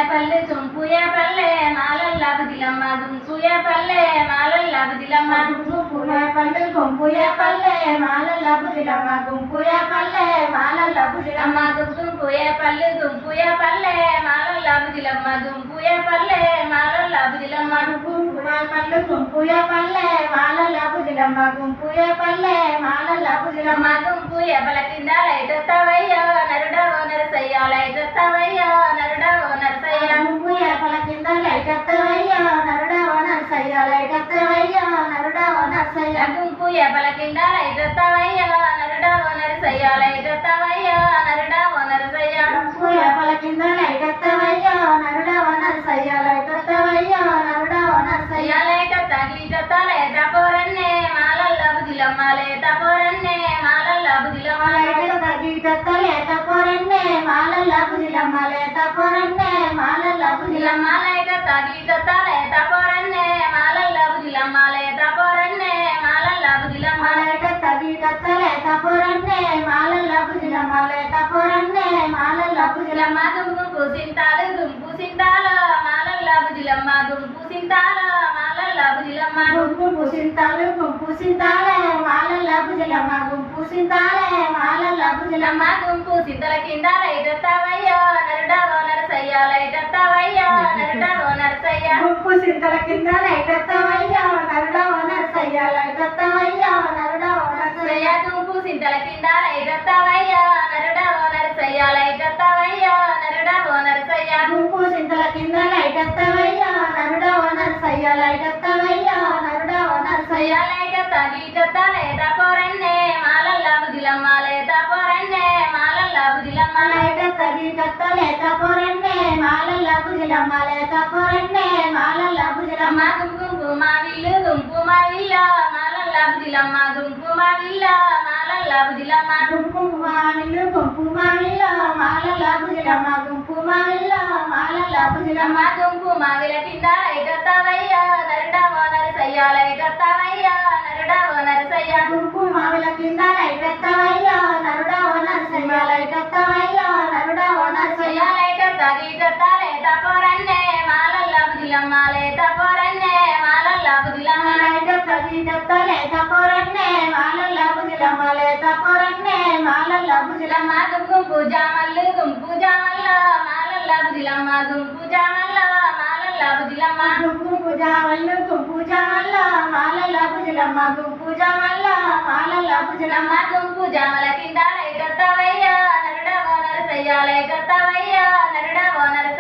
పల్లె తుంపుయ పల్లె మాలల్ల బుదిలమ్మ దుంపుయ పల్లె మాలల్ల బుదిలమ్మ దుంపుయ పల్లె గుంపుయ పల్లె మాలల్ల బుదిలమ్మ గుంపుయ పల్లె మాలల్ల బుదిలమ్మ దుంపుయ పల్లె దుంపుయ పల్లె మాలల్ల బుదిలమ్మ దుంపుయ పల్లె మాలల్ల బుదిలమ్మ గుంపుయ పల్లె గుంపుయ పల్లె మాలల్ల బుదిలమ్మ గుంపుయ పల్లె మాలల్ల బుదిలమ్మ దుంపుయ పల కింద లైటొత్తవయ్యో నరుడవో నరసయ్య లైటొత్తవయ్యో నరుడవో నరసయ్య గుంపుయ పల కింద లైటొత్తవయ్యో నరుడవో నరసయ్య లైటొత్తవయ్యో నరుడవో నరసయ్య దుంపుయ పల కింద లైటొత్తవయ్యో నరుడవో నరసయ్య లైటొత్తవయ్యో నరుడవో నరసయ్య గుంపుయ పల కింద లైటొత్తవయ్యో నరుడవో నరసయ్య లైటొత్తవయ్యో నరుడవో నరసయ్య లైటొత్త గీటొత్త లేత పోరన్నే మాలల్ల బుదిలమ్మ లేత పోరన్నే మాలల్ల బుదిలమ్మ లైటొత్త గీటొత్త లేత పోరన్నే మాలల్ల బుదిలమ్మ లేత పోరన్నే మాలల్ల బుదిలమ్మ లైటొత్త గీటొత్త లేత పోరన్నే మాలల్ల బుదిలమ్మ లేత పోరన్నే మాలల్ల బుదిలమ్మ లైటొత్త గీటొత్త లేత పోరన్నే మాలల్ల బుదిలమ్మ లేత పోరన్నే మాలల్ల బుదిలమ్మ దుంపు సింతాలు దుంపు సింతాలు మాలల్ల బుదిలమ్మ దుంపు సింతాలు మాలల్ల బుదిలమ్మ గుంపు సింతాలు గుంపు సింతాలే మాలల్ల బుదిలమ్మ గుంపు సింతాలే మాలల్ల బుదిలమ్మ దుంపు సింతల కింద లైటొత్తవయ్యో నరుడవో నరసయ్య లైటొత్తవయ్యో నరుడవో నరసయ్య గుంపు సింతల కింద లైటొత్తవయ్యో నరుడవో నరసయ్య లైటొత్తవయ్యో నరుడవో నరసయ్య దుంపు సింతల కింద లైటొత్తవయ్యో నరుడవో నరసయ్య లైటొత్తవయ్యో నరుడవో నరసయ్య గుంపు సింతల కింద లైటొత్తవయ్యో నరుడవో నరసయ్య లైటొత్తవయ్యో నరుడవో నరసయ్య లైటొత్త గీటొత్త లేత పోరన్నే మాలల్ల బుదిలమ్మ లేత పోరన్నే మాలల్ల బుదిలమ్మ లైటొత్త గీటొత్త లేత పోరన్నే మాలల్ల బుదిలమ్మ లేత పోరన్నే మాలల్ల బుదిలమ్మ గుంపు మా విల్లు గుంపు మా విల్ల మాలల్ల బుదిలమ్మ గుంపు మా విల్ల మాలల్ల బుదిలమ్మ గుంపు మావిల్లు గుంపు మావిల్లో మాలల్ల బుదిలమ్మ గుంపు మావిల్లో మాలల్ల బుదిలమ్మ గుంపు మావిల కింద లైటొత్తవయ్యో నరుడవో నరసయ్య లైటొత్తవయ్యో నరుడవో నరసయ్య గుంపు మావిల కింద లైటొత్తవయ్యో నరుడవో నరసయ్య లైటొత్తవయ్యో నరుడవో నరసయ్య లైటొత్త గీటొత్త లేత పోరన్నే మాలల్ల బుదిలమ్మ లేత పోరన్నే మాలల్ల బుదిలమ్మ లైటొత్త గీటొత్త లేత పోరన్నే మాలల్ల బుదిలమ్మ లేత పోరన్నే మాలల్ల బుదిలమ్మ గుంపు జామల్లు గుంపు జామల్ల మాలల్ల బుదిలమ్మ గుంపు జామల్ల మాలల్ల బుదిలమ్మ గుంపు జామల్లు గుంపు జామల్ల మాలల్ల బుదిలమ్మ గుంపు జామల్ల మాలల్ల బుదిలమ్మ గుంపు జామల కింద లైటొత్తవయ్యో నరుడవో నరసయ్య లైటొత్తవయ్యో నరుడవో నరసయ్య